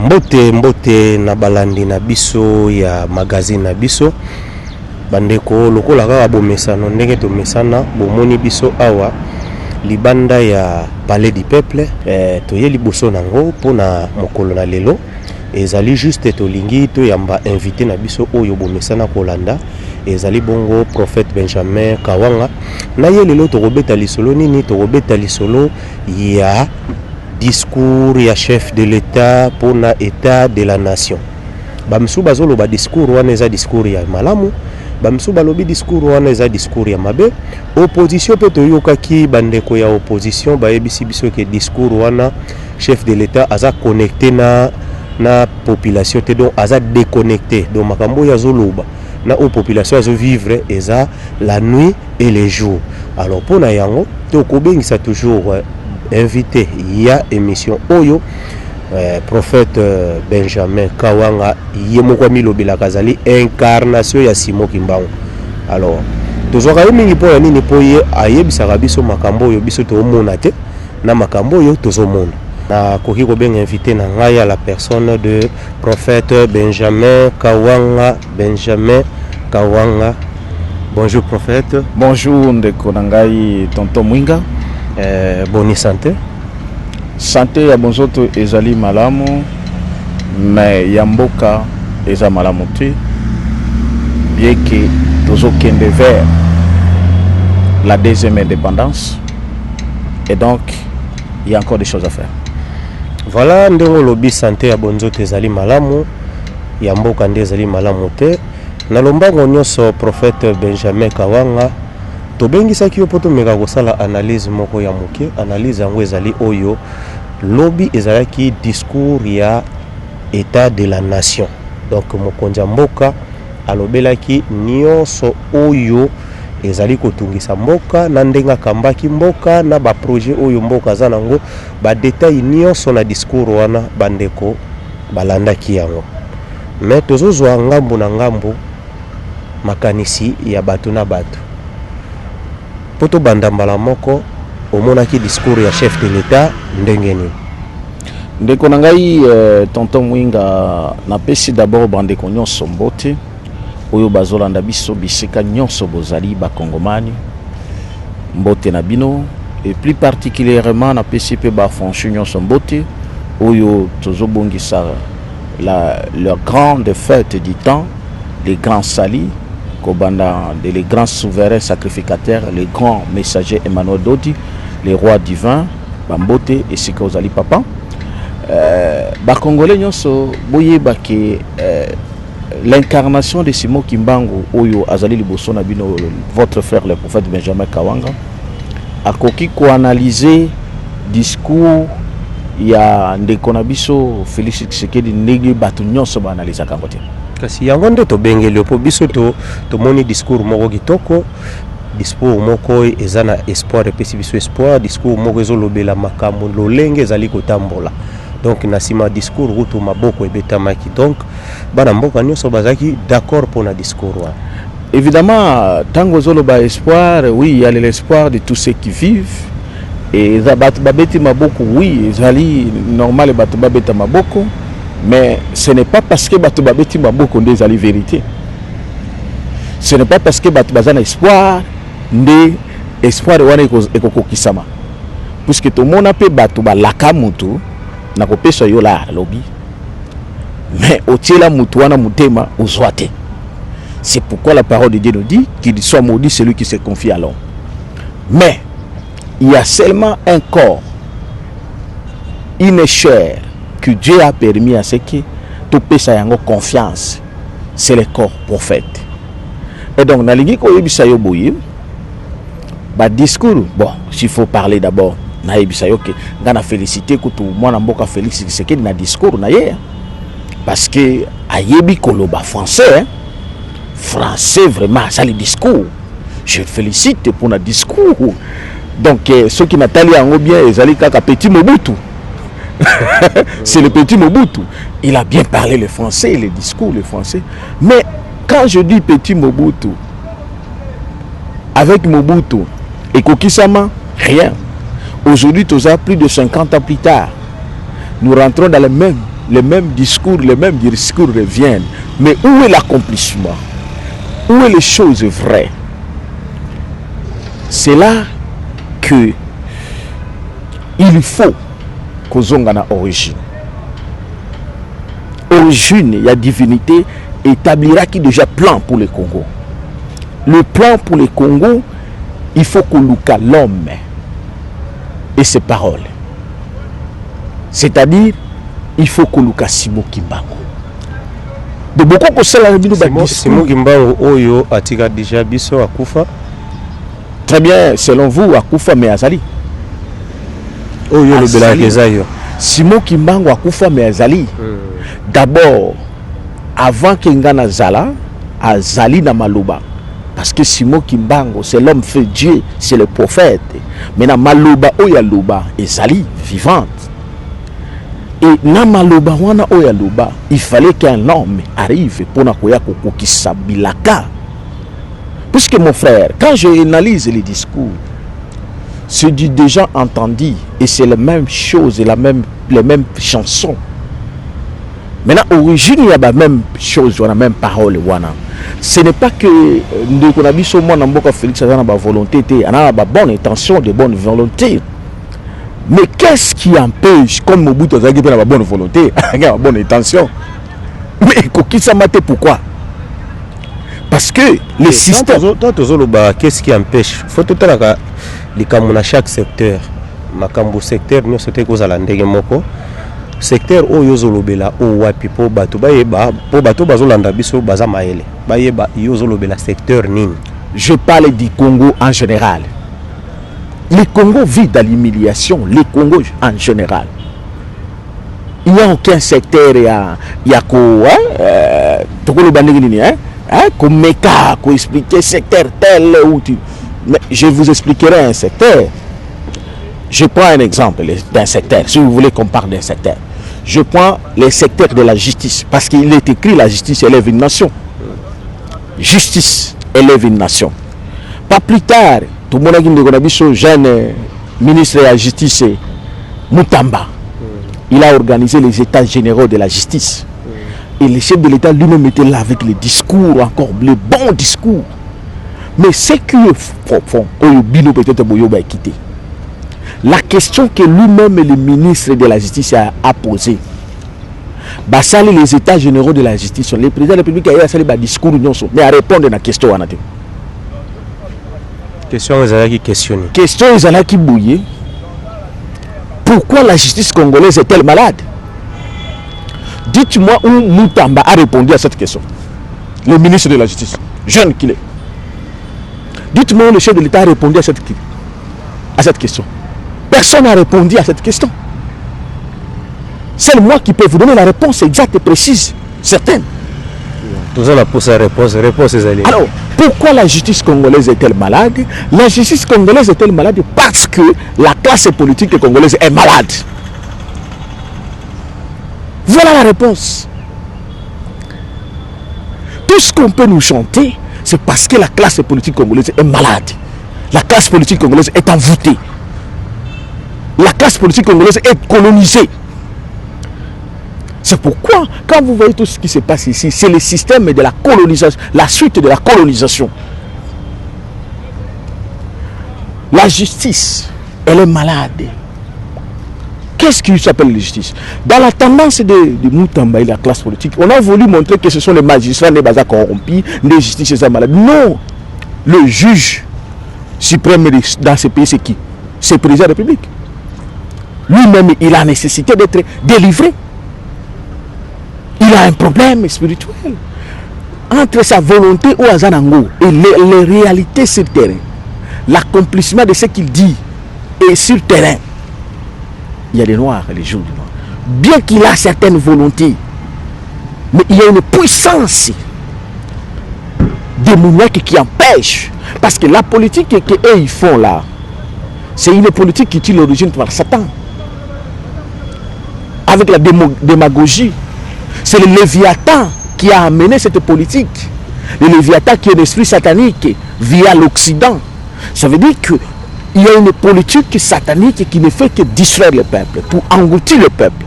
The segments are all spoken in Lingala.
Mbote na balandi na biso ya magazine na biso bandeko lokola kaka bomesano ndenge to mesana bomoni biso awa libanda ya Palais du Peuple toye liboso nango pona mokolo na lelo ezali juste tolingi to yamba invité na biso oyo bomesana kolanda ezali bongo prophète Benjamin Kawanga na ye lelo tokobeta lisolo nini tokobeta lisolo ya discours ya chef de l'État pour na état de la nation. Bamsu bazolo ba discours wana eza discours ya malamu, bamsu balobi discours wana eza discours ya mabe. Opposition pe toyoka ki bandeko ya opposition ba yebisi biso ke discours wana chef de l'État aza connecté na population te donc aza déconnecté donc makambo ya zoloba na o population azo vivre eza la nuit et les jours. Alors pour na yango to kobengisa toujours invité ya émission oyo prophète Benjamin Kawanga yemoko milobela kazali incarnation ya Simon Kimbangu. Alors tozoka mingi po ya nini po ye ayebisaka biso makambo oyo biso tomona te na makambo oyo tozomona na koki kobenga invité na ngai à la personne de prophète Benjamin Kawanga. Benjamin Kawanga, bonjour prophète. Bonjour ndeko nangai tonton Mwinga. Bonne santé. Santé ya bonzoto ezali malamu mais ya mboka eza malamu te bien que tozokende vers la deuxième indépendance et donc il y a encore des choses à faire. Voilà ndenge lobi santé ya bonzoto ezali malamu ya mboka nde ezali malamu te na lombango nyonso prophète Benjamin Kawanga tobengisaki yo poto meka kosala analyse moko ya moke analyse yango ezali oyo lobi ezalaki discours ya état de la nation donc mokonzi mboka alobelaki nyonso oyo ezali kotungisa mboka na ndenga kambaki mboka na ba projet oyo mboka za nango ba détail nyonso na discours wana bandeko balandaki yango mais tozozwa ngambo na ngambo makanisi ya bato na bato poto bandambala moko omonaki discours ya chef de l'État ndenge nini ndeko nangai tonton Mwinga napesi d'abord bandeko nyonso mbote oyo bazolanda biso bisika nyonso bozali bakongomani mbote na bino et plus particulièrement napesi pe ba fonction nyonso mbote oyo tozobongisa leur grande fête du temps les grands salis Kobanda, les grands souverains sacrificateurs, les grands messagers Emmanuel Dodi, les rois divins, Bambote et Sikaozali Papa. Congolais nyonso boye bake l'incarnation de Simon Kimbangu oyo azali liboso na bino votre frère le prophète Benjamin Kawanga akoki ko analyser discours ya ndeko na biso Félix Tshisekedi ndenge bato nyonso ba analyser kangote. Kasi yango nde tobengeli po biso to moni discours moko kitoko discours moko eza na espoir epesi biso espoir discours moko ezolobela makambo lolenge ezali kotambola donc na sima discours rutu maboko ebetamaki donc bana mboka nyonso bazaki d'accord pour na discours wa évidemment tango zoloba espoir oui il y a l'espoir de tous ceux qui vivent et zabatu babeti maboko oui ezali normal batu babeta maboko. Mais ce n'est pas parce que Bato Babeti Maboko nde ezali vérité. Ce n'est pas parce que Bato Bazana espoir nde espoir wana ekokokisama. Puisque tout le monde a pe Bato Balaka mutu na kopesa yo la lobby. Mais otiela mutu wana mutema ozwate. C'est pourquoi la parole de Dieu nous dit qu'il soit maudit celui qui se confie à l'homme. Mais il y a seulement un corps, une chair que Dieu a permis à ce que tout pesa yango confiance, c'est le corps prophète. Et donc nalingi ko yebisa yo boye ba discours bon s'il faut parler d'abord na yebisa yo ke ngana féliciter ko tout mwana mboka Félix Tshisekedi na discours na ye parce que ayebi koloba français français vraiment ça le discours je félicite pour le discours donc ceux qui n'attendent yango bien ezali kaka petit Mobutu. C'est le petit Mobutu. Il a bien parlé le français, le discours, le français. Mais quand je dis petit Mobutu, avec Mobutu et Kokisama, rien. Aujourd'hui, tout ça, plus de 50 ans plus tard, nous rentrons dans le même les mêmes discours reviennent. Mais où est l'accomplissement? Où est les choses vraies? C'est là que il faut qu'on ait une origine. Origine, il y a divinité, établira qui déjà plan pour le Congo. Le plan pour le Congo, il faut qu'on loue l'homme et ses paroles. C'est-à-dire, il faut qu'on loue Simon Kimbangu. De beaucoup que cela Simon Kimbangu oyo atika déjà biso akufa. Très bien, selon vous, akufa mais azali. Oyo le bela kezayo. Simon Kimbangu akufa mais azali. D'abord, avant Kengana Zala, azali na Maloba. Parce que Simon Kimbangu, c'est l'homme fait Dieu, c'est le prophète. Mais na Maloba Oyaloba, ezali vivante. Et na Maloba wana Oyaloba, il fallait qu'un homme arrive pour na koya kokokisa bilaka. Puisque mon frère, quand je analyse les discours, c'est du déjà entendu et c'est la même chose et les mêmes chansons. Maintenant, origine, il y a la même chose, la même parole. Ce n'est pas que nous avons dit que Félix a une volonté, il a une bonne intention, de bonne volonté. Mais qu'est-ce qui empêche, comme Mobutu a une bonne volonté, une bonne intention? Mais pourquoi? Parce que les systèmes. Qu'est-ce qui empêche? Il faut tout le temps dans chaque secteur. Makambo secteur, nous sommes tous à l'endémoko. Secteur oyo zolobela o wapi po bato bayeba po bato bazolanda biso baza maele bayeba yo zolobela secteur nini. Je parle du Congo en général. Le Congo vit dans l'humiliation, le Congo en général. Il n'y a aucun secteur il y a quoi comme méca qu'on expliquer secteur tel ou tu. Mais je vous expliquerai un secteur. Je prends un exemple d'un secteur, si vous voulez qu'on parle d'un secteur. Je prends le secteur de la justice, parce qu'il est écrit la justice élève une nation. Justice élève une nation. Pas plus tard, tout le monde a dit jeune ministre de la justice, Mutamba, il a organisé les états généraux de la justice. Et le chef de l'État lui-même était là avec les discours, encore les bons discours. Mais ce qui est profond, peut-être quitter. La question que lui-même le ministre de la Justice a posée, basali les états généraux de la justice, le président de la République a fait un discours, mais à répondre à la question. Question est questionné. Question est bouillée. Pourquoi la justice congolaise est-elle malade? Dites-moi où Mutamba a répondu à cette question. Le ministre de la Justice, jeune qu'il est. Dites-moi où le chef de l'État a répondu à cette question. Personne n'a répondu à cette question. C'est moi qui peux vous donner la réponse exacte et précise, certaine. Tout la réponse est allée. Alors, pourquoi la justice congolaise est-elle malade? La justice congolaise est-elle malade parce que la classe politique congolaise est malade. Voilà la réponse. Tout ce qu'on peut nous chanter, c'est parce que la classe politique congolaise est malade. La classe politique congolaise est envoûtée. La classe politique congolaise est colonisée. C'est pourquoi, quand vous voyez tout ce qui se passe ici, c'est le système de la colonisation, la suite de la colonisation. La justice, elle est malade. Qu'est-ce qui s'appelle la justice? Dans la tendance de Mutamba et la classe politique, on a voulu montrer que ce sont les magistrats, les bazars corrompus, les justices malades. Non! Le juge suprême dans ce pays, c'est qui? C'est le président de la République. Lui-même, il a nécessité d'être délivré. Il a un problème spirituel. Entre sa volonté au Azanango et les réalités sur le terrain, l'accomplissement de ce qu'il dit est sur le terrain. Il y a des noirs et les jours du noir. Bien qu'il a certaines volontés, mais il y a une puissance démoniaque qui empêche. Parce que la politique qu'eux ils font là, c'est une politique qui tire l'origine par Satan. Avec la démagogie. C'est le Léviathan qui a amené cette politique. Le Léviathan qui est un esprit satanique via l'Occident. Ça veut dire qu'il y a une politique satanique qui ne fait que distraire le peuple, pour engloutir le peuple.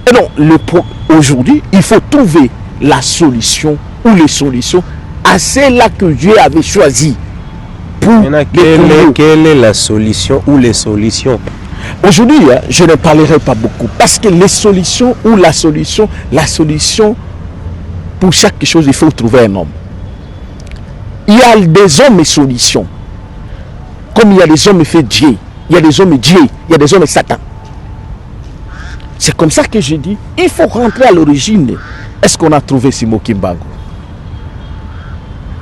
Et donc, aujourd'hui, il faut trouver la solution ou les solutions à celle-là que Dieu avait choisi. Quelle est la solution ou les solutions? Aujourd'hui, je ne parlerai pas beaucoup parce que les solutions ou la solution, pour chaque chose, il faut trouver un homme. Il y a des hommes et solutions. Comme il y a des hommes faits Dieu, il y a des hommes Dieu, il y a des hommes Satan. C'est comme ça que je dis, il faut rentrer à l'origine. Est-ce qu'on a trouvé Simon Kimbangu?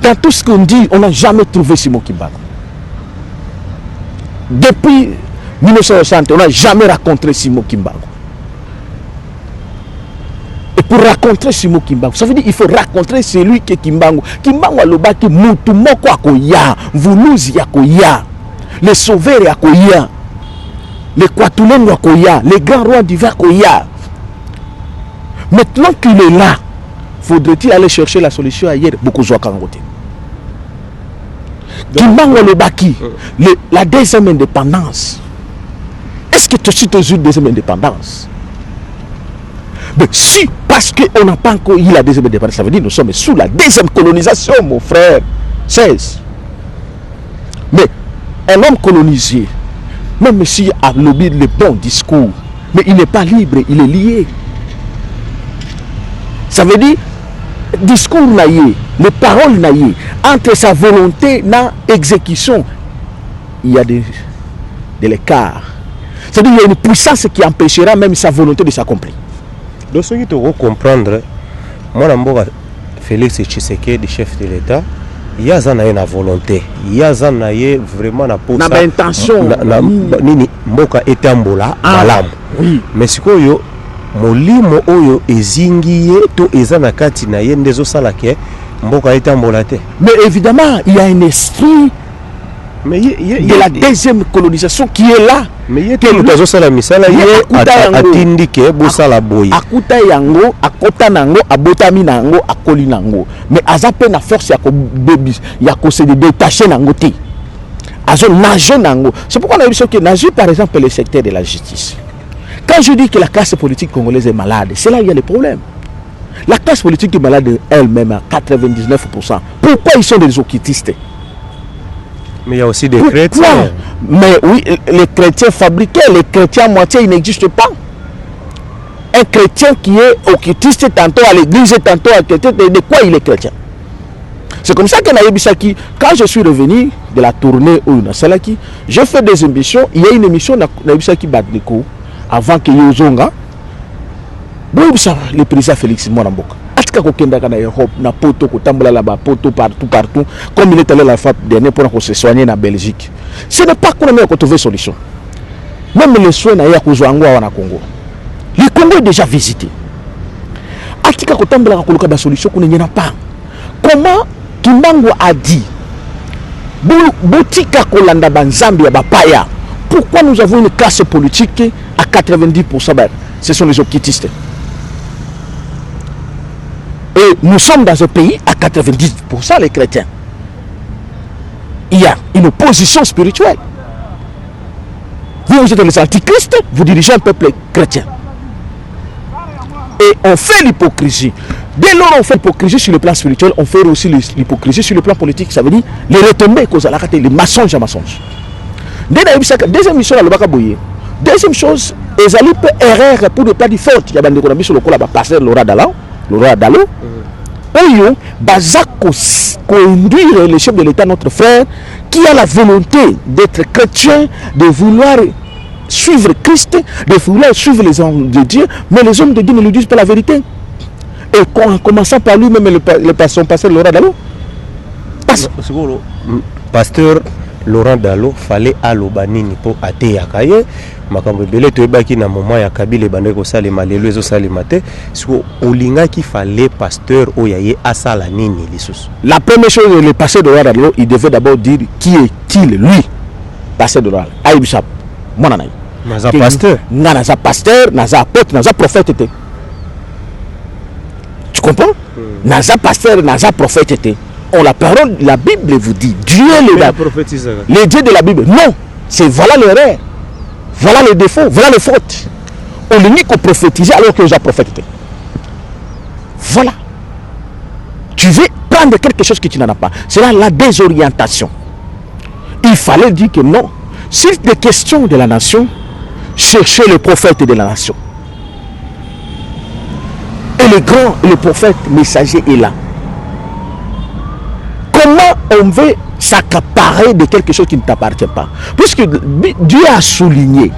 Dans tout ce qu'on dit, on n'a jamais trouvé Simon Kimbangu. Depuis 1960, on n'a jamais rencontré Simon Kimbangu. Et pour rencontrer Simon Kimbangu, ça veut dire qu'il faut rencontrer celui qui est Kimbangu. Kimbangu aloba ki mutu moko akoya, vuluzi akoya, les sauveurs akoya, les Kwatulen akoya, les grands rois divins akoya. Maintenant qu'il est là, faudrait-il aller chercher la solution ailleurs? Beaucoup de Kangote. Kimbangu alobaki, la deuxième indépendance. Est-ce que tu as eu la deuxième indépendance? Mais si, parce qu'on n'a pas encore eu la deuxième indépendance, ça veut dire que nous sommes sous la deuxième colonisation, mon frère. 16. Mais un homme colonisé, même s'il a lobby le bon discours, mais il n'est pas libre, il est lié. Ça veut dire, discours naïe, les paroles naïe, entre sa volonté et l'exécution, il y a de l'écart. C'est-à-dire qu'il y a une puissance qui empêchera même sa volonté de s'accomplir. Donc, ce qui te comprendre, moi, Félix Tshisekedi, chef de l'État, il y a une volonté, il y a vraiment une intention. Nini mboka etambola malamu. Oui. Mais sikoyo molimo oyo ezingiye to ezana kati na ye ndezo salake mboka etambola te. Mais évidemment, il y a un esprit de la deuxième colonisation qui est là. Mais il y a des sala misala ye atindike bosala boye. Akuta yango, akota nango, abotami nango, akoli nango. Mais azape na force ya ko baby, ya ko se détacher nango te. Azo nager nango. C'est pourquoi on a vu que nager par exemple le secteur de la justice. Quand je dis que la classe politique congolaise est malade, c'est là où il y a les problèmes. La classe politique est malade elle-même à 99%. Pourquoi ils sont des occultistes? Mais il y a aussi des chrétiens. Mais oui, les chrétiens fabriqués, les chrétiens à moitié, ils n'existent pas. Un chrétien qui est occultiste tantôt à l'église, tantôt à chrétien, de quoi il est chrétien? C'est comme ça que Naïbisaki, quand je suis revenu de la tournée au Nasalaki, j'ai fait des émissions. Il y a une émission Naïbisaki Badneko avant que Yozonga. Le président Félix Moramboka. Na poto kotambola là-bas, poto partout, comme il est allé la fois dernière pour se soigner en Belgique. Ce n'est pas qu'on a trouvé solution. Même les soins na Kongo. Le Congo est déjà visité. Atika kotambola koluka ba solution qu'on n'y en a pas. Comment Kimbangu a dit Botika kolanda banzambi ya bapaya. Pourquoi nous avons une classe politique à 90%? Ce sont les occultistes. Et nous sommes dans un pays à 90% les chrétiens. Il y a une opposition spirituelle. Vous êtes les antichrists, vous dirigez un peuple chrétien. Et on fait l'hypocrisie. Dès lors on fait l'hypocrisie sur le plan spirituel, on fait aussi l'hypocrisie sur le plan politique. Ça veut dire les retombées, les mensonges à mensonges. Deuxième mission à l'Obakaboye. Deuxième chose, les alliés erreur pour ne pas dire faute. Il y a des économies sur le coup là-bas, passer Laura Dalo. Oyo baza conduire le chef de l'État, notre frère, qui a la volonté d'être chrétien, de vouloir suivre Christ, de vouloir suivre les hommes de Dieu, mais les hommes de Dieu ne lui disent pas la vérité. Et en commençant par lui-même, son pasteur Laurent Dalo. Pasteur Laurent Dalo fallait alobanini pour ateyakaye. Makambo belé to ebaki na moment ya Kabila bande ko salema lelo ezo salema te siko olinga ki fallait pasteur oyaye asala nini lisusu. La première chose, le pasteur de Laurent Dalo, il devait d'abord dire qui est-il lui, pasteur de Laurent Aïbisap monanay. Naza pasteur, naza pasteur, naza apôtre, naza prophète. Tu comprends? Naza pasteur, naza prophète. On la parole, la Bible vous dit, Dieu le Dieu de la Bible. Non, c'est voilà l'erreur, voilà les défauts, voilà les fautes. on a prophétisé alors que j'ai prophétisé. Voilà. Tu veux prendre quelque chose que tu n'en as pas. C'est là la désorientation. Il fallait dire que non. S'il est question de la nation, cherchez le prophète de la nation. Et le grand, le prophète messager est là. Comment on veut s'accaparer de quelque chose qui ne t'appartient pas? Puisque Dieu a souligné,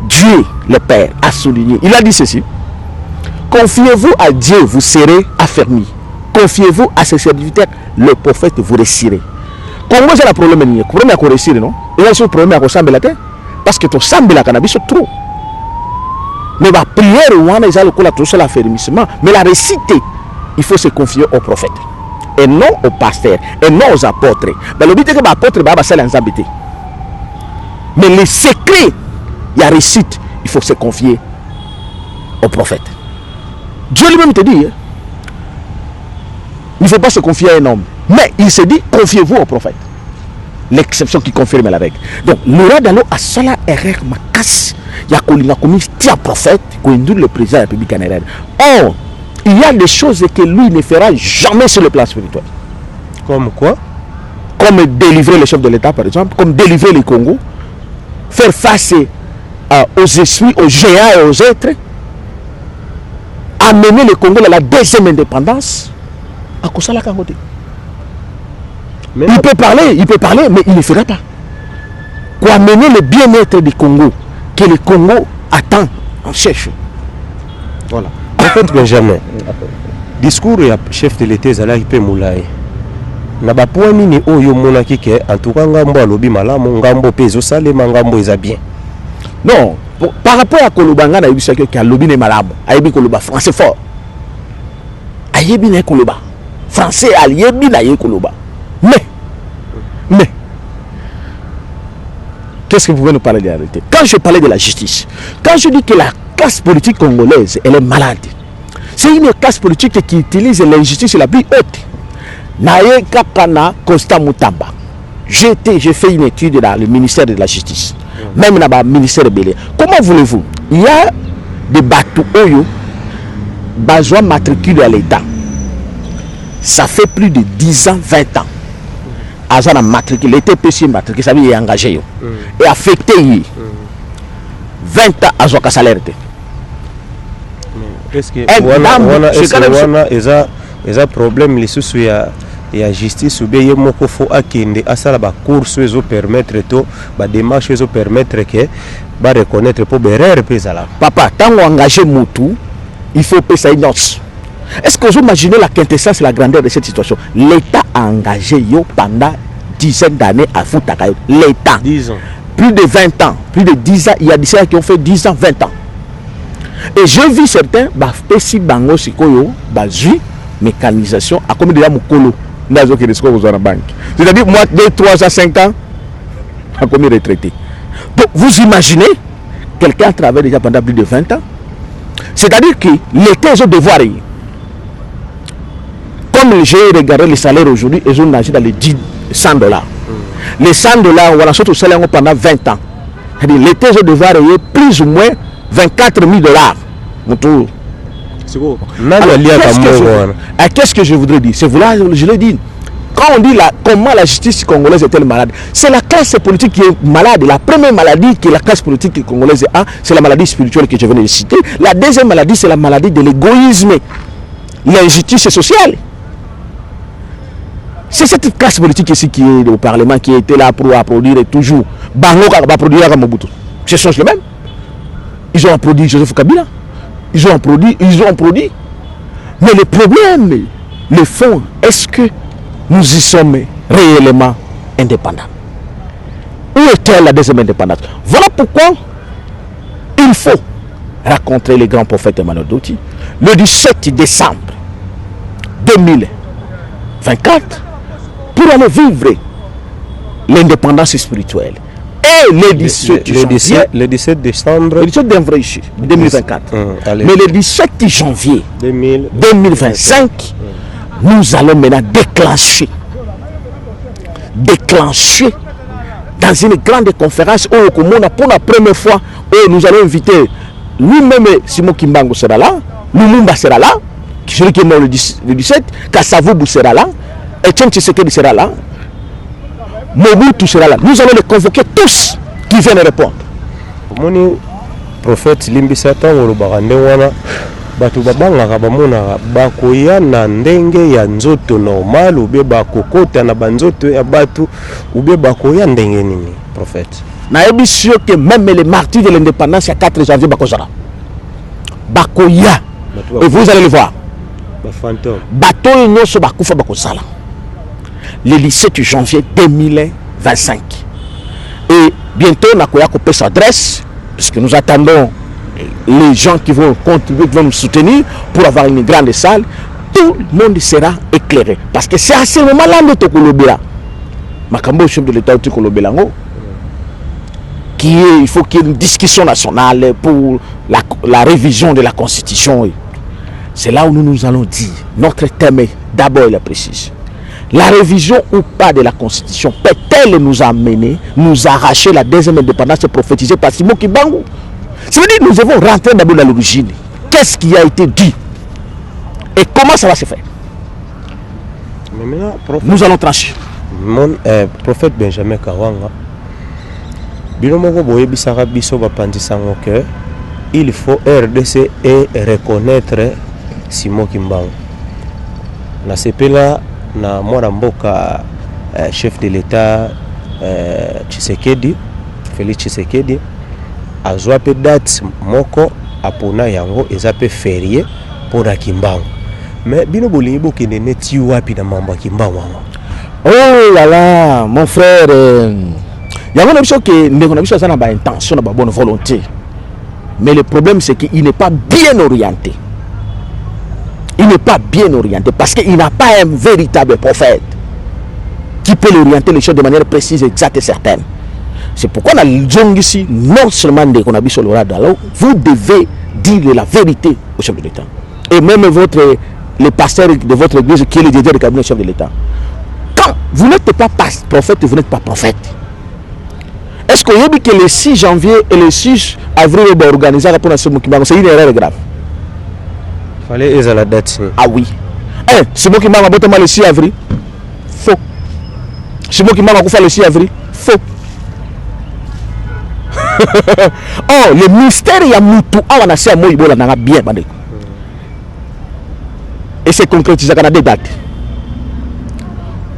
Dieu le Père a souligné, il a dit ceci: confiez-vous à Dieu, vous serez affermis. Confiez-vous à ses serviteurs, le prophète vous réussirez. Comment c'est le problème? Le problème est qu'on réussir, non? Il y a le problème à qu'on la terre. Parce que ton semble la cannabis c'est trop. Mais la prière, on a tout seul affermissement. Mais la réussite, il faut se confier au prophète. Et non aux pasteurs. Et non aux apôtres. Mais le but est que les apôtres sont habités. Mais les secrets, il y a réussite, il faut se confier au prophète. Dieu lui-même te dit, il ne faut pas se confier à un homme. Mais il se dit, confiez-vous au prophète. L'exception qui confirme la règle. Donc, le roi d'Allo a cela erreur ma casse. Il y a commis un prophète qui est le président de la République canadienne. Or, il y a des choses que lui ne fera jamais sur le plan spirituel. Comme quoi? Comme délivrer le chef de l'État, par exemple, comme délivrer le Congo, faire face aux esprits, aux géants et aux êtres, amener le Congo à la deuxième indépendance, à cause de la Kangote. Il peut parler, mais il ne le fera pas. Pour amener le bien-être du Congo, que le Congo attend, on cherche. Voilà. En fait, Benjamin, discours du chef de l'État Zalaki pe Moulaye. Na ba point nini oyo monaki ke en tout cas ngambo alobi malamu ngambo pezo salema ngambo eza bien. Non, par rapport à Kolobanga na yebisa ke alobi ne malamu, ayebi koloba français fort. Ayebi ne koloba. Français ayebi na ye koloba. Mais, qu'est-ce que vous pouvez nous parler de la réalité? Quand je parlais de la justice, quand je dis que la classe politique congolaise, elle est malade, c'est une classe politique qui utilise l'injustice la plus haute. Naye Kakana Costa Moutamba. J'ai fait une étude dans le ministère de la Justice, même dans le ministère de Bélé. Comment voulez-vous? Il y a des bateaux Oyo, besoin matricule à l'État. Ça fait plus de 10 ans, 20 ans. Azana matricule, l'ETPC matricule, ça veut dire engagé. Et affecté 20 ans à son salaire. Est-ce que il y a un problème les sous il y a justice ou bien il faut akende asala ba course ezo permettre to ba démarche ezo permettre que ba reconnaître pour erreur pesala papa tant engagé mutu il faut payer sa noce. Est-ce que vous imaginez la quintessence et la grandeur de cette situation? L'État a engagé yo pendant dizaines d'années à Foutakayo. L'État 10 ans, plus de 20 ans, plus de 10 ans, il y a des gens qui ont fait 10 ans, 20 ans. Et j'ai vu certains si bango sikoyo bazui mécanisation à comme déjà mukolo nazo qui risque aux banque. C'est-à-dire moi 2 3 à 5 ans à combien retraité. Donc vous imaginez quelqu'un travaille déjà pendant plus de 20 ans. C'est-à-dire que l'État a devoir. Comme j'ai regardé les salaires aujourd'hui, ils ont nagé dans les $100. Les $100, on va sortir au salaire pendant 20 ans. L'État a devoir payer plus ou moins $24,000. Qu'est-ce que je voudrais dire? C'est voilà, je l'ai dit. Quand on dit comment la justice congolaise est-elle malade, c'est la classe politique qui est malade. La première maladie que la classe politique congolaise a, c'est la maladie spirituelle que je venais de citer. La deuxième maladie, c'est la maladie de l'égoïsme, l'injustice sociale. C'est cette classe politique ici qui est au Parlement, qui était là pour applaudir et toujours. Bango va produire à Mobutu. Ce sont les mêmes. Ils ont applaudi Joseph Kabila. Ils ont applaudi. Mais le problème, le fond, est-ce que nous y sommes réellement indépendants? Où est-elle la deuxième indépendance? Voilà pourquoi il faut rencontrer le grand prophète Emmanuel Douti le 17 décembre 2024 pour aller vivre l'indépendance spirituelle. Et le 17 décembre 2024. Mais le 17 janvier 2025, nous allons maintenant déclencher dans une grande conférence où pour la première fois où nous allons inviter lui-même, Simon Kimbangu sera là, Lumumba sera là, celui qui est mort le 17, Kasavubu sera là, Etienne Tshisekedi sera là, Mobutu sera là. Nous allons les convoquer tous qui viennent répondre. Moni prophète Limbisa Tango Barande wana batu babanga bamona bakoya na ndenge ya nzoto normal ou bien bakokota na banzoto ya batu ou bien bakoya ndenge nini prophète. Na yebi sûr que même les martyrs de l'indépendance à 4 janvier bakozala. Bakoya. Et vous allez le voir. Ba fantôme. Bato nyonso bakufa bakozala. Le 17 janvier 2025. Et bientôt, Nakoya Kopé s'adresse, puisque nous attendons les gens qui vont contribuer, qui vont nous soutenir pour avoir une grande salle. Tout le monde sera éclairé. Parce que c'est à ce moment-là que Tokolobela, Makambo, chef de l'État Tokolobelango, il faut qu'il y ait une discussion nationale pour la révision de la Constitution. C'est là où nous allons dire, notre thème est d'abord, il est précis. La révision ou pas de la Constitution peut-elle nous amener, nous arracher la deuxième indépendance prophétisée par Simon Kimbangu? C'est-à-dire que nous devons rentrer d'abord dans l'origine. Qu'est-ce qui a été dit? Et comment ça va se faire? Mais maintenant, nous allons trancher. Mon prophète Benjamin Kawanga, il faut RDC et reconnaître Simon Kimbangu. Na sepela na mwana mboka chef de l'État Tshisekedi, Félix Tshisekedi, azwa pe date moko apona yango ezape férié pour la Kimbangu. Mais bino bolingi bokende neti wapi na mambo Kimbangu? Oh là là, mon frère, yango na biso ke ndeko na biso azana ba intention na ba bonne volonté. Mais le problème c'est qu'il n'est pas bien orienté. Il n'est pas bien orienté parce qu'il n'a pas un véritable prophète qui peut l'orienter les choses de manière précise, exacte et certaine. C'est pourquoi on a dit ici, non seulement dès qu'on a vu sur le radar, vous devez dire la vérité au chef de l'État. Et même le pasteur de votre église qui est le directeur du cabinet chef de l'État. Quand vous n'êtes pas prophète, vous n'êtes pas prophète. Est-ce qu'on a dit que le 6 janvier et le 6 avril, on va organiser la pour c'est une erreur grave? Fallait être à la date. Ah oui. C'est moi qui m'a raboté le 6 avril. Faux. C'est moi qui m'a raboté le 6 avril. Faux. Oh, le mystère il y a Moutou. Ah, on a fait un mot, il a bien. Et c'est concrétisé dans des dates.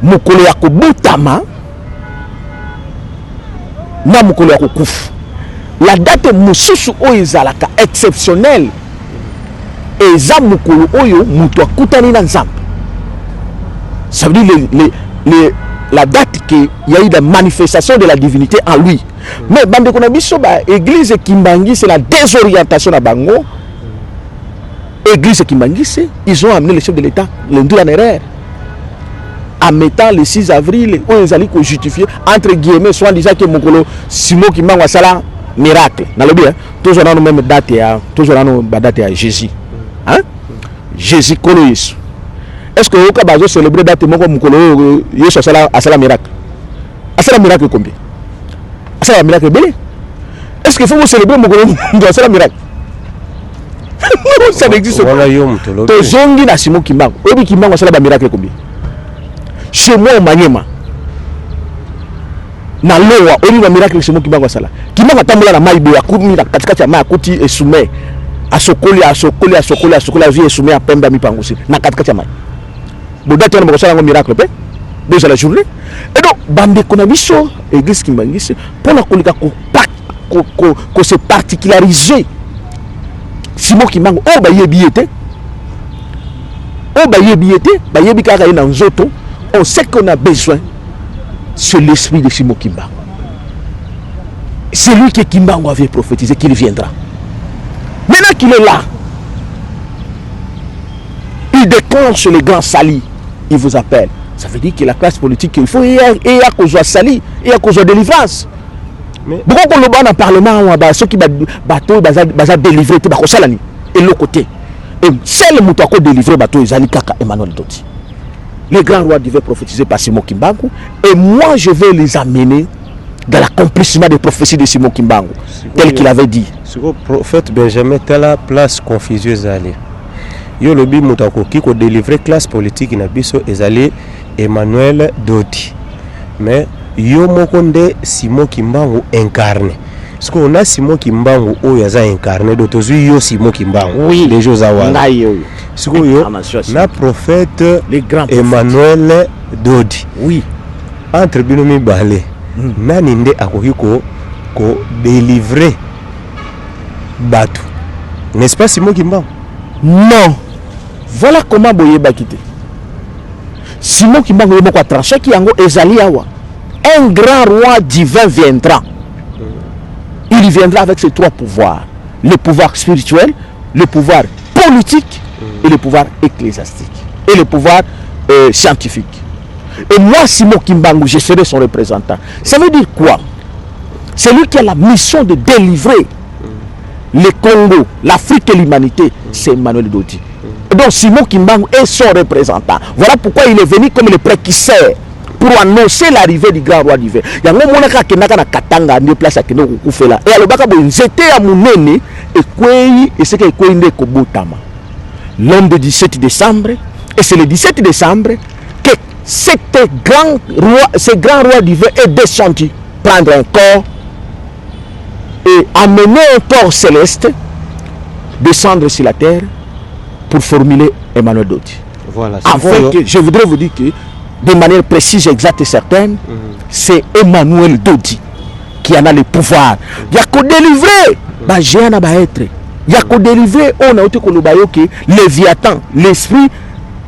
Mukolo ya Kobutama. Na Mukolo ya Kouf. La date Moussousou Oizalaka exceptionnelle. Et ça, ça veut dire la date qu'il y a eu la manifestation de la divinité en lui. Mais l'église Kimbangi, c'est la désorientation à Bango. L'église Kimbangi, ils ont amené le chef de l'État, l'Indou en erreur. En mettant le 6 avril, ils allaient justifier, entre guillemets, soit en disant que Mokolo, Simon Kimbangu a ça miracle. Dans le bien, toujours dans la même date, toujours dans la date à Jésus. Hein? Jésus Kolo Yesu. Est-ce que vous avez célébré date Mokolo Yesu à ça miracle? À ça miracle combien? À ça miracle belé? Est-ce qu'il faut vous célébrer Mokolo à ça miracle? Ça n'existe pas. To zongi na Simon Kimbangu. Obi Kimbangu à ça miracle combien? Chez moi au Maniema. Na lowa oli na miracle Simon Kimbangu à ça. Kimbangu atambola na maibo ya kumi na katikati ya makuti esume. Asokoli vie soumis à Pemba mi pangosi na katikati ya mai bodate na bokosala ngo miracle pe deux à la journée. Et donc bande konabiso église Kimbangi pour la kolika ko se particulariser Simon Kimbangu o ba yebiete ba yebi kaka na nzoto. On sait qu'on a besoin c'est l'esprit de Simon Kimbangu. C'est lui que Kimbangu avait prophétisé qu'il viendra. Maintenant qu'il est là, il déclenche les grands salis, il vous appelle. Ça veut dire que la classe politique, il faut y a cause de sali, il y a cause de délivrance. Pourquoi qu'on le bat dans le Parlement, ceux qui bateau, ils délivrer, et l'autre côté. Et c'est le mouton qui délivre bateau, ils allaient kaka Emmanuel Doti. Les grands rois devaient prophétiser par Simon Kimbangu, et moi je vais les amener dans l'accomplissement des prophéties de Simon Kimbangu, tel qu'il avait dit. siko prophète Benjamin tala place confusion ezali yo lobi mutako kiko délivrer classe politique na biso ezali Emmanuel Dodi mais yo moko nde Simon Kimbangu incarné parce qu'on a Simon Kimbangu oyo aza incarné d'autres yo Simon Kimbangu oui les jours awa ndayo siko yo na prophète Emmanuel Dodi oui entre bino mibale nani nde akoki ko délivrer bato n'est-ce pas Simon Kimbangu? Non, voilà comment boyeba quitté Simon Kimbangu yeboko tranché ki yango ezali awa un grand roi divin viendra. Il viendra avec ses trois pouvoirs, le pouvoir spirituel, le pouvoir politique et le pouvoir ecclésiastique et le pouvoir scientifique. Et moi, Simon Kimbangu, je serai son représentant. Ça veut dire quoi? C'est lui qui a la mission de délivrer le Congo, l'Afrique et l'humanité. C'est Emmanuel Dodi. Donc Simon Kimbangu est son représentant. Voilà pourquoi il est venu comme le précurseur pour annoncer l'arrivée du grand roi divin. Il y a un moment qui na katanga ne place qui no kufela. Et alors baka bo nzete ya munene et c'est que ko inde ko botama. L'homme de 17 décembre et c'est le 17 décembre que ce grand roi divin est descendu prendre un corps et amener un corps céleste descendre sur la terre pour formuler Emmanuel Dodi. Voilà. Enfin, que je voudrais vous dire que de manière précise, exacte et certaine, c'est Emmanuel Dodi qui en a le pouvoir. Il y a qu'à délivrer, j'ai un être. Il y a qu'à délivrer, on a été que Léviathan, l'esprit,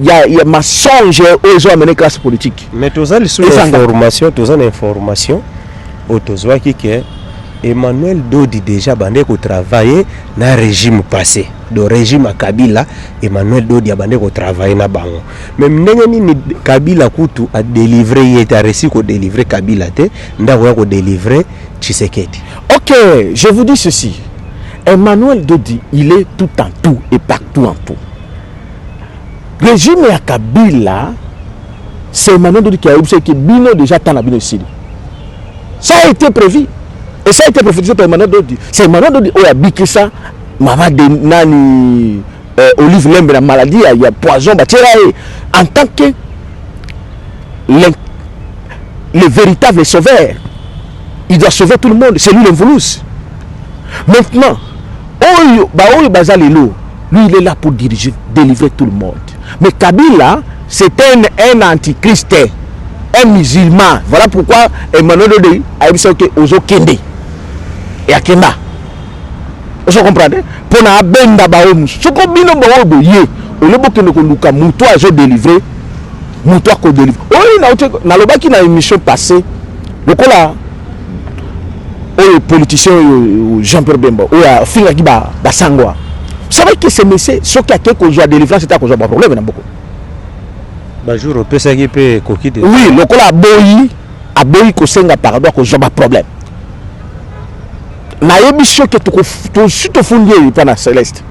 il y a ma songe aux hommes de classe politique. Mais tu as l'information, que Emmanuel Dodi déjà bandé ko travailler na régime passé do régime à Kabila. Emmanuel Dodi a bandé ko travailler na bango même ndenge ni Kabila kutu a délivrer yeta réussi ko délivrer Kabila te ndako ko délivrer Tshisekedi. OK, je vous dis ceci. Emmanuel Dodi, il est tout en tout et partout en tout. Régime à Kabila, c'est Emmanuel Dodi qui a observé que Bino déjà tant Bino ici. Ça a été prévu. Et ça a été prophétisé par Emmanuel Dodi. C'est Emmanuel Dodi qui a dit ça. Maman de Nani Olive Lembe, la maladie, il y a poison. En tant que le véritable sauveur, il doit sauver tout le monde. C'est lui l'involus. Maintenant, lui, il est là pour diriger, délivrer tout le monde. Mais Kabila, c'est un antichrist, un musulman. Voilà pourquoi Emmanuel Dodi a dit que Ozo Kende. Et à Kenda. Vous comprenez? Pour na benda baomu. Ce qu'on bino baomu yé. Au lieu que nous luka muto a zo délivré. Muto a ko délivré. Oh na loba qui na émission passée. Le kola. Oh politicien Jean-Pierre Bemba. Oh a finga ki ba sangwa. Vous savez que ces messieurs, ce qui a quelque chose à délivrer, c'est à cause de problème na beaucoup. Ba jour au pesa qui peut coquille de. Oui, le kola a boyi ko senga pardon cause de problème. Na émission que tu te fondé pendant céleste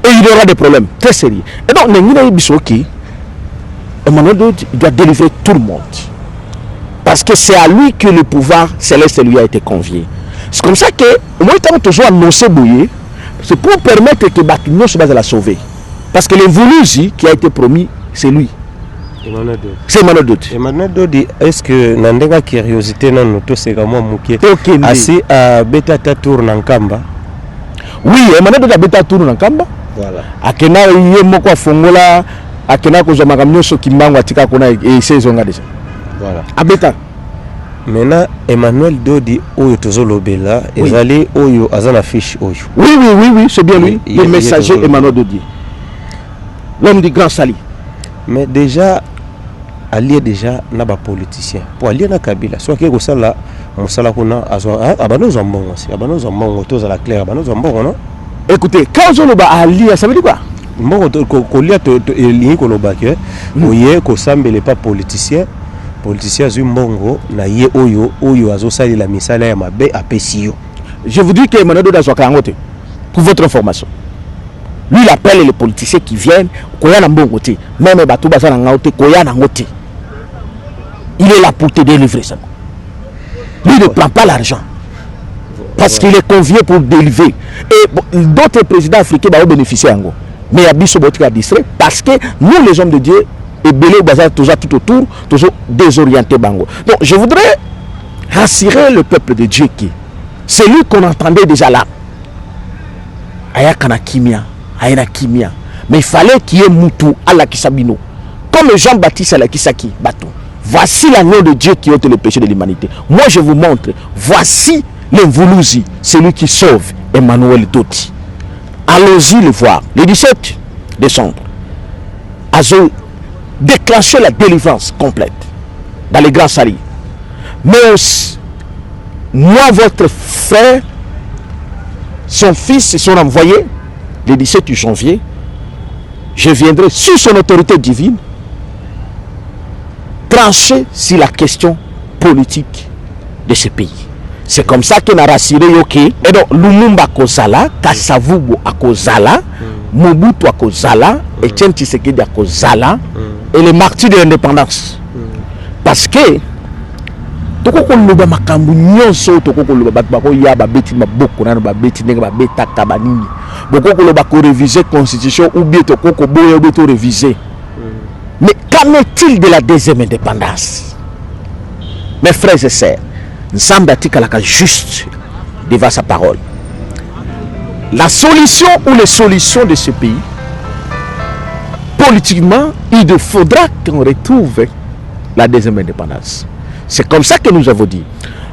et il y aura des problèmes très sérieux. Et donc na émission qui Emmanuel Dodi doit délivrer tout le monde parce que c'est à lui que le pouvoir céleste lui a été confié. C'est comme ça que au moins quand toujours annoncé Boye, c'est pour permettre que Bakignon se va la sauver parce que le voulu qui a été promis c'est lui. C'est Emmanuel Dodi. Emmanuel Dodi, est-ce que Nandega curiosité non noto c'est comment mouké assez à bêta tour Nankamba? Oui, Emmanuel Dodi a bêta tour Nankamba. Voilà. Akena yé moko afongola akena ko zama kamnyoso kimbango atika kona et saison déjà. Voilà. A bêta. Maintenant Emmanuel Dodi oyo tozolobela ezali oyo azana fiche oyo. Oui, c'est bien lui, le messager Emmanuel Dodi. L'homme du grand Sali. Mais déjà allié déjà na ba politicien pour allier na Kabila soit que ça là on sala kuna azwa abano zambongo si abano zambongo to za la claire abano zambongo non. Écoutez, quand on va allier ça veut dire quoi? Mbongo ko lia to lié ko lobake oye ko sambele pas politicien zu mbongo na ye oyo azo sali la misala ya mabe apesio. Je vous dis que Emmanuel Dodi azwa kangote pour votre information. Lui il appelle les politiciens qui viennent koya mbongo te même bato bazana ngaote koya ngote. Il est là pour te délivrer ça. Lui ne prend pas l'argent. parce qu'il est convié pour délivrer. Et bon, d'autres présidents africains vont bénéficier en gros. Mais il y a des choses distrait parce que nous, les hommes de Dieu, et Belé Bazar, tout autour, toujours désorientés bango. Donc je voudrais rassurer le peuple de Dieu qui, c'est lui qu'on entendait déjà là. Ayakana Kimia, Ayana Kimia. Mais il fallait qu'il y ait Moutou à la Kisabino. Comme Jean-Baptiste à la Kisaki, Batou. Voici l'agneau de Dieu qui ôte le péché de l'humanité. Moi je vous montre, voici l'Envoulouzi, celui qui sauve Emmanuel Doti. Allons-y le voir. Le 17 décembre, Azo déclenché la délivrance complète dans les grands salis. Mais aussi, moi, votre frère, son fils et son envoyé, le 17 janvier, je viendrai sous son autorité divine trancher sur la question politique de ce pays. C'est comme ça qu'on a rassuré Yoki. Et donc, Lumumba Kozala, Kasavubu à Kozala, Mobutu à Kozala, Etienne Tshisekedi à Kozala, et les martyrs de l'indépendance. Parce que, toko luba makambu nyonso toko luba bako ya babeti maboko na babeti ndenge babeta kabanini. Boko luba ko réviser constitution ou bien toko boyo beto réviser. Mais qu'en est-il de la deuxième indépendance? Mes frères et sœurs, Nzambe atikalaka juste devant sa parole. La solution ou les solutions de ce pays, politiquement, il faudra qu'on retrouve la deuxième indépendance. C'est comme ça que nous avons dit,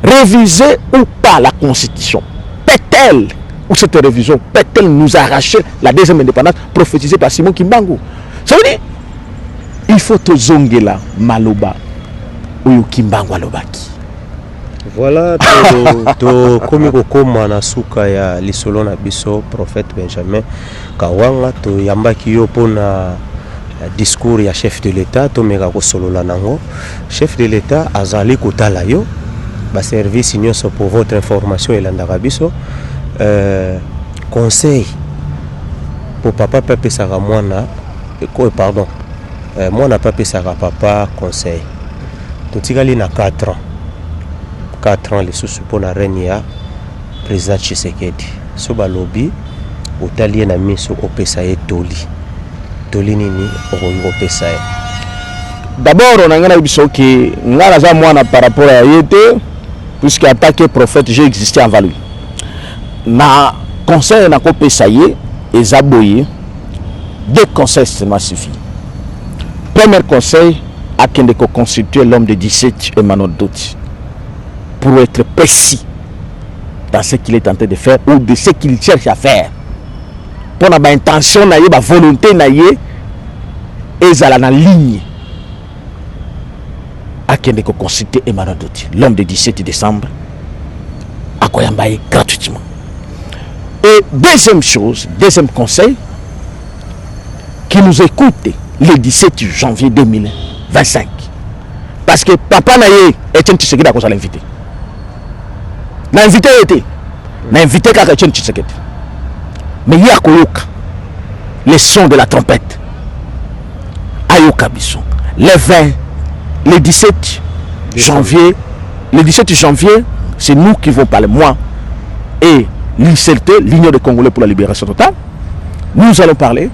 réviser ou pas la constitution, peut-elle, ou cette révision, peut-elle nous arracher la deuxième indépendance prophétisée par Simon Kimbangu? Ça veut dire, il faut te zongela maloba ou Kimbangu alobaki. Voilà, komi kokoma na suka ya lisolo na biso prophète Benjamin Kawanga to yambaki yo pona discours ya chef de l'État to meka ko solola nango. Chef de l'État azali kotala yo ba service nyonso pour votre information elandaka biso conseil pour papa pepe saka mwana pardon mwana pepe saka papa conseil totikali na 4 ans 4 ans les sous pour la reine ya président Tshisekedi so balobi otali na miso opesa ye toli nini opesa ye. D'abord on a ngana biso ki ngala za mwana par rapport à yete puisque attaqué prophète j'ai existé avant lui na conseil na ko pesa ye ezaboye deux conseils seulement suffit. Premier conseil à kende ko constituer l'homme de 17 Emmanuel Doti pour être précis dans ce qu'il est tenté de faire ou de ce qu'il cherche à faire. Pour avoir intention, la volonté, et ça la ligne à qui on consulter Emmanuel Doti, l'homme de 17 décembre, à Koyambaye gratuitement. Et deuxième chose, deuxième conseil, qui nous écoute le 17 janvier 2025. Parce que papa Naye Etienne Tshisekedi a l'invité. L'invité était l'invité car Etienne Tshisekedi. Mais il y a Koyoka, les sons de la trompette. Ayoka Bisson. Le 20, le 17 janvier, le 17 janvier, c'est nous qui vont parler, moi et l'ICLT, l'Union des Congolais pour la libération totale. Nous allons parler.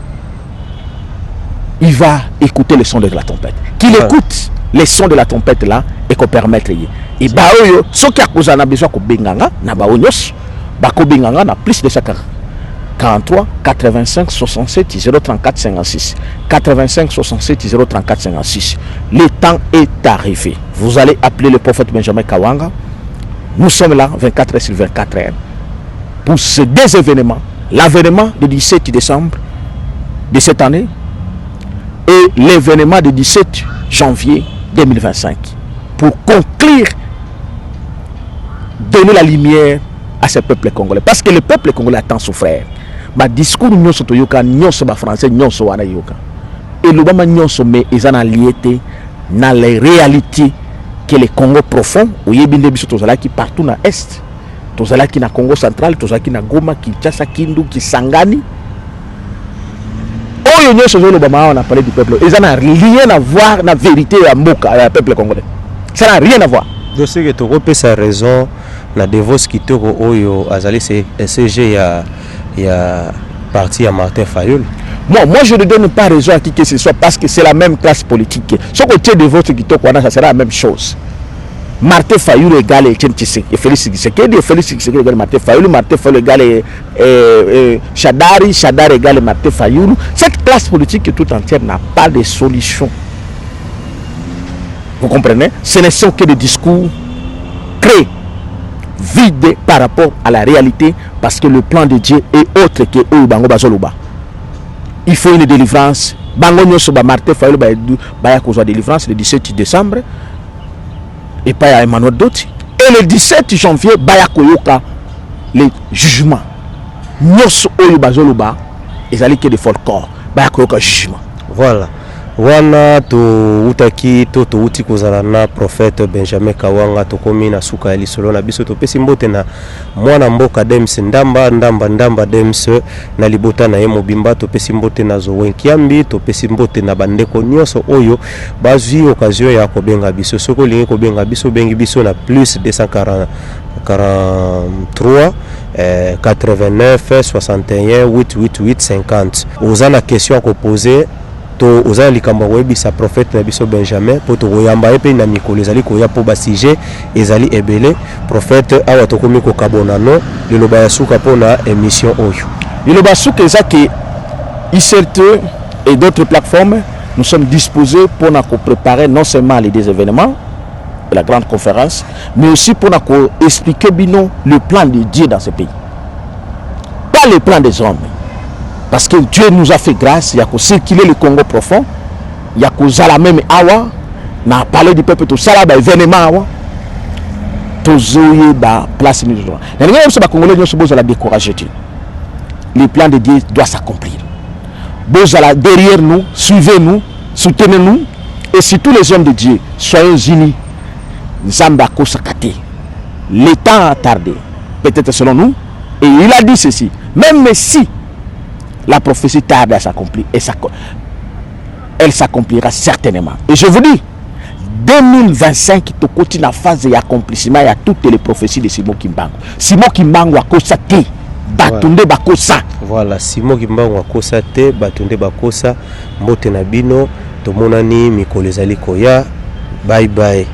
Il va écouter les sons de la trompette. Qu'il écoute les sons de la trompette là et qu'on permette. Et bah ceux qui a besoin de benganga na baonyos bako benganga na plus de 43 85 67 034 56 85 67 034 56. Le temps est arrivé. Vous allez appeler le prophète Benjamin Kawanga. Nous sommes là 24 heures sur 24 heures pour ces deux événements. L'avènement du 17 décembre de cette année et l'événement du 17 janvier 2025 pour conclure, donner la lumière à ce peuple congolais. Parce que le peuple congolais a tant souffert. Ma discours nous sommes yoka, nous sommes français, nous sommes yoka. Et le moment nous sommes ils en liété dans les réalités que le Congo profond, où il y a des gens qui partout dans l'Est, tous ceux qui na Congo central, tous ceux qui na Goma, Kinshasa, Kindu, Kisangani. Oh, nous sommes on a parlé du peuple. Ils n'ont rien à voir avec la vérité à Moka, le peuple congolais. Ça n'a rien à voir. Je sais que tu repères sa raison na Devos kitoko oyo azali CG ya parti ya Martin Fayulu. Moi, je ne donne pas raison à qui que ce soit parce que c'est la même classe politique. Ce côté de votre kitoko, ça sera la même chose. Martin Fayulu égale Etienne Tshisekedi et Félix Tshisekedi, Félix Tshisekedi égale Martin Fayulu, Martin Fayulu égale Chadari égale Martin Fayulu. Cette classe politique tout entière n'a pas de solution. Vous comprenez? Ce ne sont que des discours créés, vides par rapport à la réalité, parce que le plan de Dieu est autre que Bango Bazoluba. Il faut une délivrance. Bango Nyosoba Martin Fayulu baya kozwa délivrance le 17 décembre. Et pas à Emmanuel Doti. Et le 17 janvier, baya koyoka les jugements. Nyos oyo bazoluba, ezali que de folklore. Baya koyoka jugement. Voilà. Wana to utaki to uti kozala na prophète Benjamin Kawanga to komi na suka ya lisolo na biso to pesi mbote na mwana mboka Dems ndamba Dems na libota na ye mobimba to pesi mbote na Zowenkiambi to pesi mbote na bandeko nyonso oyo bazwi occasion ya kobenga biso soko lingi kobenga biso bengi biso na plus 243 89 61 888 50. Ozana question à poser to ozana likambo webisa prophète na biso Benjamin po to yamba epe na mikolo ezali ko ya po ba sujet ezali ebele prophète awa to komi ko kabonano le loba ya suka pona émission oyo le loba suka ezaki ICRT et d'autres plateformes. Nous sommes disposés pour préparer non seulement les deux événements de la grande conférence, mais aussi pour expliquer bino le plan de Dieu dans ce pays, pas le plan des hommes. Parce que Dieu nous a fait grâce, il y a que circuler le Congo profond, il y a que Zala même Awa, na parler du peuple, tout ça là, événement Awa, tout zoye, place nous. Les Congolais nous sommes à la décourager. Le plan de Dieu doit s'accomplir. Derrière nous, suivez-nous, soutenez-nous, et si tous les hommes de Dieu, soyons unis, Zamba Kosakate. Le temps a tardé, peut-être selon nous, et il a dit ceci, même si la prophétie tarde à s'accomplir, et elle s'accomplira certainement. Et je vous dis, 2025, tu continues la phase d'accomplissement, il y a toutes les prophéties de Simon Kimbangu. Simon Kimbangu a constaté, Batunde Bakosa. Voilà, Simon Kimbangu a constaté, Batunde Bakosa, Mbote Nabino, Tomonani, Mikole Zalikoya, bye bye.